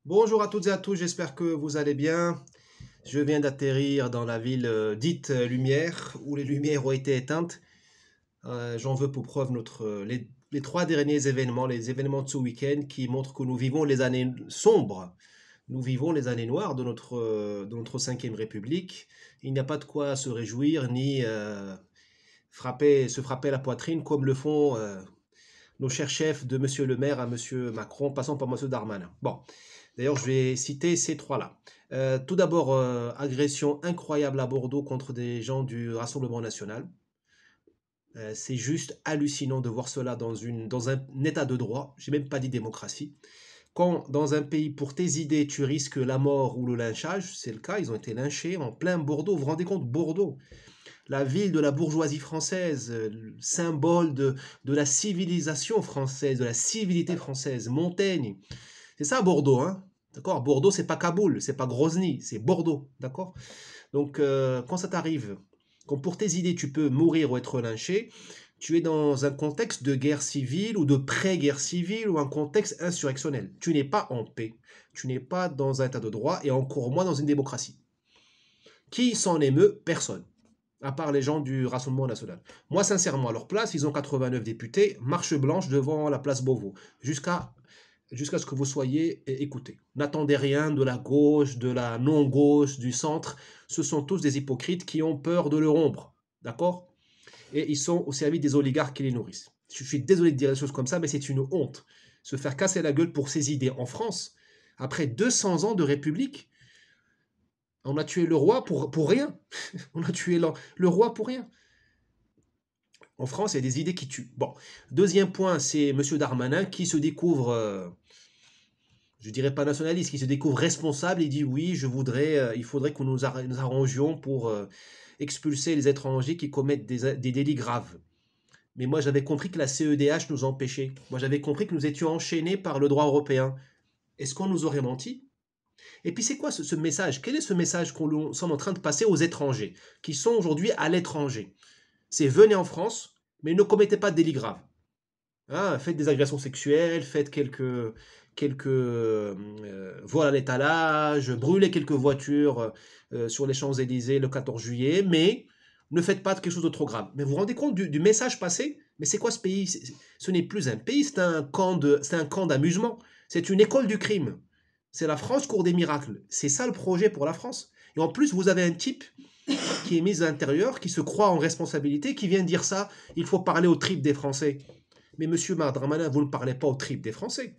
Bonjour à toutes et à tous, j'espère que vous allez bien. Je viens d'atterrir dans la ville dite Lumière, où les lumières ont été éteintes. J'en veux pour preuve les trois derniers événements, les événements de ce week-end qui montrent que nous vivons les années sombres. Nous vivons les années noires de notre cinquième République. Il n'y a pas de quoi se réjouir ni se frapper la poitrine comme le font nos chers chefs de Monsieur le maire à Monsieur Macron, passant par Monsieur Darmanin. Bon, d'ailleurs, je vais citer ces trois-là. Tout d'abord, agression incroyable à Bordeaux contre des gens du Rassemblement national. C'est juste hallucinant de voir cela dans un état de droit. J'ai même pas dit démocratie. Quand dans un pays, pour tes idées, tu risques la mort ou le lynchage, c'est le cas, ils ont été lynchés en plein Bordeaux. Vous vous rendez compte, Bordeaux, la ville de la bourgeoisie française, le symbole de la civilisation française, de la civilité française, Montaigne. C'est ça Bordeaux, hein? D'accord? Bordeaux, c'est pas Kaboul, c'est pas Grozny, c'est Bordeaux, d'accord? Donc, quand ça t'arrive, quand pour tes idées tu peux mourir ou être lynché, tu es dans un contexte de guerre civile ou de pré-guerre civile ou un contexte insurrectionnel. Tu n'es pas en paix, tu n'es pas dans un état de droit et encore moins dans une démocratie. Qui s'en émeut? Personne, à part les gens du Rassemblement national. Moi, sincèrement, à leur place, ils ont 89 députés, marche blanche devant la place Beauvau, jusqu'à ce que vous soyez écoutés. N'attendez rien de la gauche, de la non-gauche, du centre. Ce sont tous des hypocrites qui ont peur de leur ombre. D'accord? Et ils sont au service des oligarques qui les nourrissent. Je suis désolé de dire des choses comme ça, mais c'est une honte. Se faire casser la gueule pour ses idées en France, après 200 ans de République, on a tué le roi pour rien. On a tué le roi pour rien. En France, il y a des idées qui tuent. Bon, deuxième point, c'est M. Darmanin qui se découvre je dirais pas nationaliste, qui se découvre responsable et dit oui, il faudrait que nous arrangions pour expulser les étrangers qui commettent des délits graves. Mais moi, j'avais compris que la CEDH nous empêchait. Moi, j'avais compris que nous étions enchaînés par le droit européen. Est-ce qu'on nous aurait menti? Et puis, c'est quoi ce message? Quel est ce message qu'on sommes en train de passer aux étrangers, qui sont aujourd'hui à l'étranger? C'est venez en France, mais ne commettez pas de délits graves. Hein, faites des agressions sexuelles, faites quelques vols à l'étalage, brûlez quelques voitures sur les Champs-Élysées le 14 juillet, mais ne faites pas quelque chose de trop grave. Mais vous vous rendez compte du message passé? Mais c'est quoi ce pays? Ce n'est plus un pays, c'est un camp d'amusement. C'est une école du crime. C'est la France cour des miracles. C'est ça le projet pour la France. Et en plus, vous avez un type qui est mis à l'intérieur, qui se croit en responsabilité, qui vient dire ça, il faut parler aux tripes des Français. Mais monsieur Darmanin, vous ne parlez pas aux tripes des Français.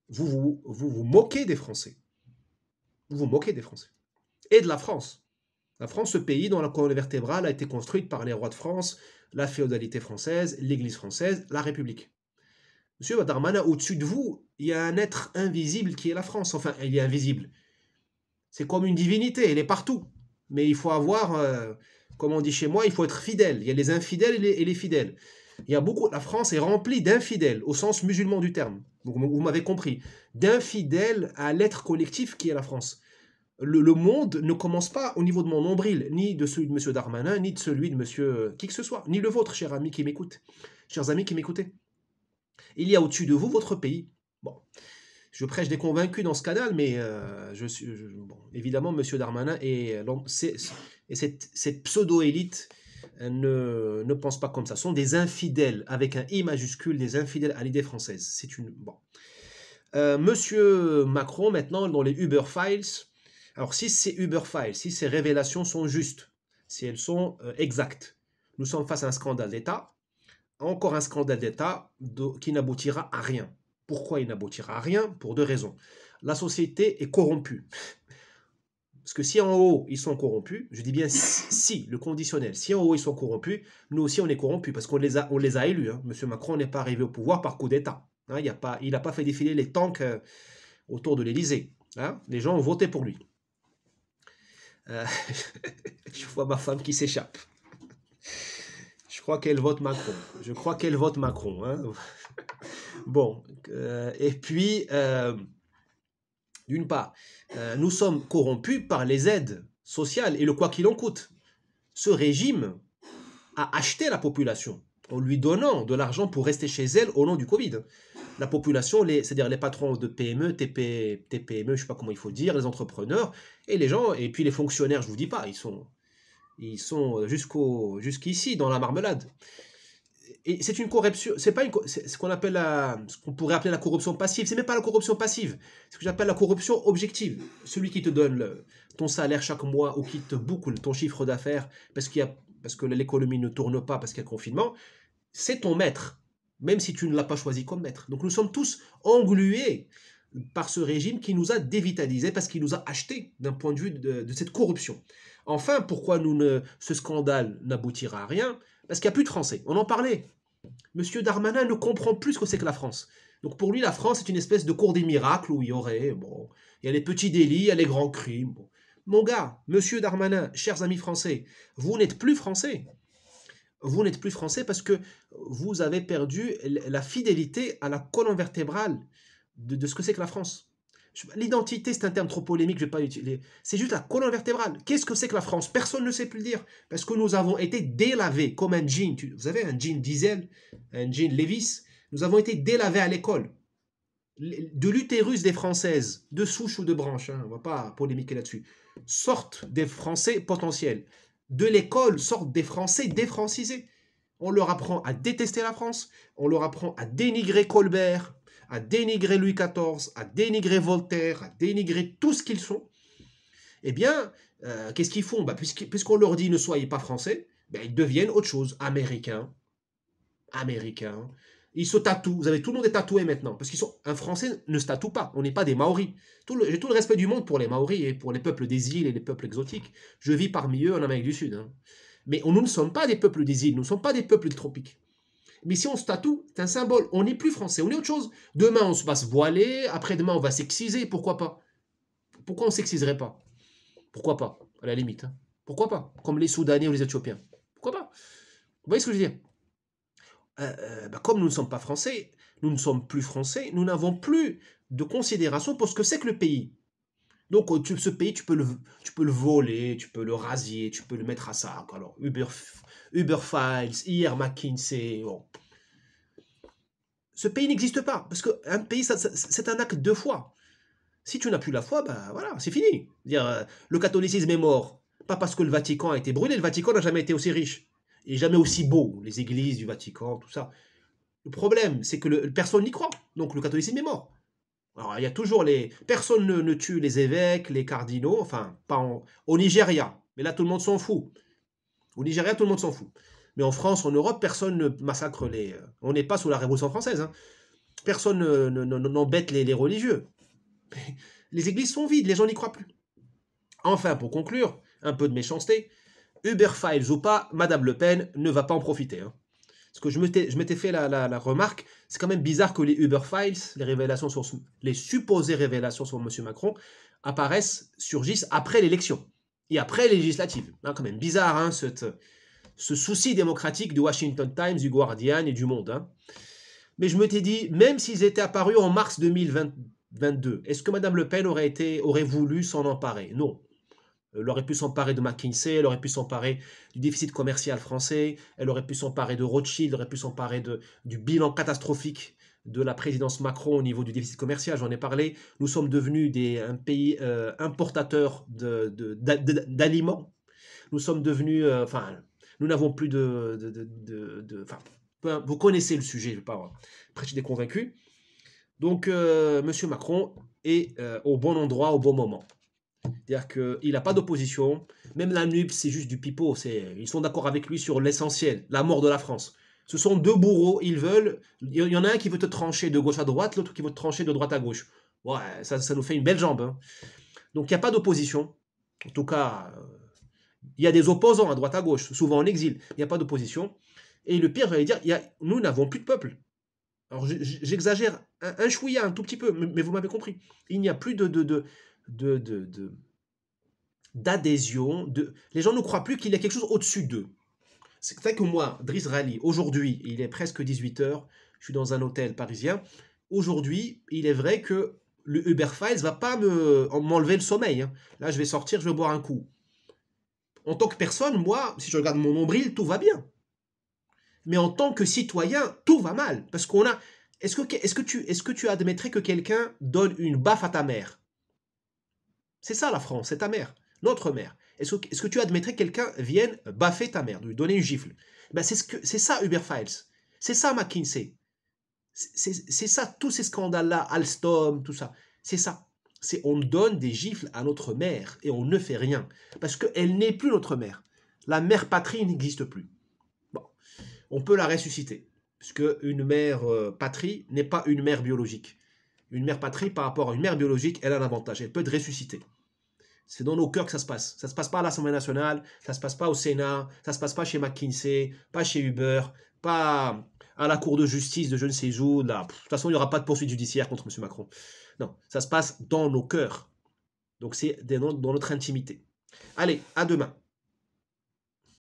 Vous moquez des Français. Vous vous moquez des Français. Et de la France. La France, ce pays dont la colonne vertébrale a été construite par les rois de France, la féodalité française, l'Église française, la République. Monsieur Darmanin, au-dessus de vous, il y a un être invisible qui est la France. Enfin, il est invisible. C'est comme une divinité, elle est partout. Mais il faut avoir, comme on dit chez moi, il faut être fidèle. Il y a les infidèles et les fidèles. La France est remplie d'infidèles, au sens musulman du terme. Vous m'avez compris. D'infidèles à l'être collectif qui est la France. Le monde ne commence pas au niveau de mon nombril, ni de celui de M. Darmanin, ni de celui de M. Qui que ce soit, ni le vôtre, chers amis qui m'écoutent. Chers amis qui m'écoutez. Il y a au-dessus de vous votre pays. Bon, je prêche des convaincus dans ce canal, mais bon, évidemment, M. Darmanin et cette pseudo-élite ne pensent pas comme ça. Ce sont des infidèles, avec un I majuscule, des infidèles à l'idée française. C'est une... Bon. Monsieur Macron, maintenant, dans les Uber Files, alors si ces Uber Files, si ces révélations sont justes, si elles sont exactes, nous sommes face à un scandale d'État, encore un scandale d'État qui n'aboutira à rien. Pourquoi il n'aboutira à rien? Pour deux raisons. La société est corrompue. Parce que si en haut, ils sont corrompus, je dis bien si, le conditionnel, si en haut, ils sont corrompus, nous aussi, on est corrompus, parce qu'on les a élus. Hein. Monsieur Macron n'est pas arrivé au pouvoir par coup d'État. Hein, il n'a pas fait défiler les tanks autour de l'Élysée. Hein. Les gens ont voté pour lui. Je vois ma femme qui s'échappe. Je crois qu'elle vote Macron. Hein. Bon, et puis... d'une part, nous sommes corrompus par les aides sociales et le quoi qu'il en coûte. Ce régime a acheté la population. en lui donnant de l'argent pour rester chez elle au nom du Covid. La population, c'est-à-dire les patrons de PME, TPME, je ne sais pas comment il faut dire, les entrepreneurs, et les gens, et puis les fonctionnaires, je ne vous dis pas, ils sont jusqu'ici dans la marmelade. Et c'est une corruption, c'est pas c'est ce qu'on appelle ce qu'on pourrait appeler la corruption passive. C'est même pas la corruption passive, c'est ce que j'appelle la corruption objective. Celui qui te donne ton salaire chaque mois ou qui te boucle ton chiffre d'affaires parce que l'économie ne tourne pas parce qu'il y a confinement, c'est ton maître, même si tu ne l'as pas choisi comme maître. Donc nous sommes tous englués par ce régime qui nous a dévitalisés parce qu'il nous a achetés d'un point de vue de cette corruption. Enfin, pourquoi ce scandale n'aboutira à rien? Parce qu'il n'y a plus de Français. On en parlait. Monsieur Darmanin ne comprend plus ce que c'est que la France. Donc pour lui, la France est une espèce de cour des miracles où il y a les petits délits, il y a les grands crimes. Bon. Mon gars, monsieur Darmanin, chers amis français, vous n'êtes plus français. Vous n'êtes plus français parce que vous avez perdu la fidélité à la colonne vertébrale de ce que c'est que la France. L'identité, c'est un terme trop polémique, je ne vais pas l'utiliser. C'est juste la colonne vertébrale. Qu'est-ce que c'est que la France? Personne ne sait plus le dire. Parce que nous avons été délavés comme un jean. Vous avez un jean Diesel, un jean Levi's. Nous avons été délavés à l'école. De l'utérus des Françaises, de souche ou de branche, on ne va pas polémiquer là-dessus, sortent des Français potentiels. De l'école sortent des Français défrancisés. On leur apprend à détester la France. On leur apprend à dénigrer Colbert, à dénigrer Louis XIV, à dénigrer Voltaire, à dénigrer tout ce qu'ils sont. Eh bien, qu'est-ce qu'ils font? Puisqu'on leur dit ne soyez pas français, ils deviennent autre chose, américains. Ils se tatouent, tout le monde est tatoué maintenant, parce un Français ne se tatoue pas, on n'est pas des Maoris. J'ai tout le respect du monde pour les Maoris et pour les peuples des îles et les peuples exotiques. Je vis parmi eux en Amérique du Sud. Mais nous ne sommes pas des peuples des îles, nous ne sommes pas des peuples des tropiques. Mais si on se tatoue, c'est un symbole. On n'est plus français, on est autre chose. Demain, on va se voiler. Après-demain, on va sexiser. Pourquoi pas? Pourquoi on ne sexiserait pas? Pourquoi pas? À la limite. Pourquoi pas? Comme les Soudanais ou les Éthiopiens. Pourquoi pas? Vous voyez ce que je veux dire? Comme nous ne sommes pas français, nous ne sommes plus français, nous n'avons plus de considération pour ce que c'est que le pays. Donc, ce pays, tu peux le voler, tu peux le rasier, tu peux le mettre à sac. Alors, Uber Files, hier McKinsey. Bon. Ce pays n'existe pas. Parce qu'un pays, c'est un acte de foi. Si tu n'as plus la foi, voilà, c'est fini. Le catholicisme est mort. Pas parce que le Vatican a été brûlé. Le Vatican n'a jamais été aussi riche. Et jamais aussi beau. Les églises du Vatican, tout ça. Le problème, c'est que personne n'y croit. Donc, le catholicisme est mort. Alors, il y a toujours personne ne tue les évêques, les cardinaux, enfin, pas au Nigeria. Mais là, tout le monde s'en fout. Au Nigeria, tout le monde s'en fout. Mais en France, en Europe, personne ne massacre on n'est pas sous la Révolution française. Hein. Personne n'embête les religieux. Mais les églises sont vides, les gens n'y croient plus. Enfin, pour conclure, un peu de méchanceté. Uber Files ou pas, Madame Le Pen ne va pas en profiter. Hein. Parce que je m'étais fait la remarque, c'est quand même bizarre que les Uber Files, les supposées révélations sur M. Macron, surgissent après l'élection et après les législatives. Hein, quand même bizarre, hein, ce souci démocratique du Washington Times, du Guardian et du Monde. Hein. Mais je m'étais dit, même s'ils étaient apparus en mars 2022, est-ce que Mme Le Pen aurait voulu s'en emparer? Non. Elle aurait pu s'emparer de McKinsey, elle aurait pu s'emparer du déficit commercial français, elle aurait pu s'emparer de Rothschild, elle aurait pu s'emparer du bilan catastrophique de la présidence Macron au niveau du déficit commercial, j'en ai parlé. Nous sommes devenus un pays importateur d'aliments. Nous sommes devenus... nous n'avons plus vous connaissez le sujet, je ne vais pas prêcher des convaincus. Donc, M. Macron est au bon endroit, au bon moment. C'est-à-dire qu'il n'a pas d'opposition. Même la NUP, c'est juste du pipeau. Ils sont d'accord avec lui sur l'essentiel, la mort de la France. Ce sont deux bourreaux, il y en a un qui veut te trancher de gauche à droite, l'autre qui veut te trancher de droite à gauche. Ouais, ça nous fait une belle jambe. Hein. Donc il n'y a pas d'opposition. En tout cas, il y a des opposants à droite à gauche, souvent en exil. Il n'y a pas d'opposition. Et le pire, j'allais dire, nous n'avons plus de peuple. Alors j'exagère un chouïa, un tout petit peu, mais vous m'avez compris. Il n'y a plus d'adhésion. Les gens ne croient plus qu'il y a quelque chose au-dessus d'eux. C'est vrai que moi, Driss Rali, aujourd'hui, il est presque 18h, je suis dans un hôtel parisien. Aujourd'hui, il est vrai que le Uber Files ne va pas m'enlever le sommeil. Hein. Là, je vais sortir, je vais boire un coup. En tant que personne, moi, si je regarde mon nombril, tout va bien. Mais en tant que citoyen, tout va mal. Parce qu'on a... Est-ce que tu admettrais que quelqu'un donne une baffe à ta mère? C'est ça la France, c'est ta mère, notre mère. Est-ce que tu admettrais que quelqu'un vienne baffer ta mère, lui donner une gifle? Ben c'est ça Uber Files. C'est ça McKinsey. C'est ça, tous ces scandales-là, Alstom, tout ça. C'est ça. C'est on donne des gifles à notre mère et on ne fait rien. Parce qu'elle n'est plus notre mère. La mère patrie n'existe plus. Bon, on peut la ressusciter. Puisque une mère patrie n'est pas une mère biologique. Une mère patrie, par rapport à une mère biologique, elle a un avantage. Elle peut être ressuscitée. C'est dans nos cœurs que ça se passe. Ça se passe pas à l'Assemblée nationale, ça se passe pas au Sénat, ça se passe pas chez McKinsey, pas chez Uber, pas à la Cour de justice de je ne sais où. Là. De toute façon, il n'y aura pas de poursuite judiciaire contre M. Macron. Non, ça se passe dans nos cœurs. Donc c'est dans notre intimité. Allez, à demain.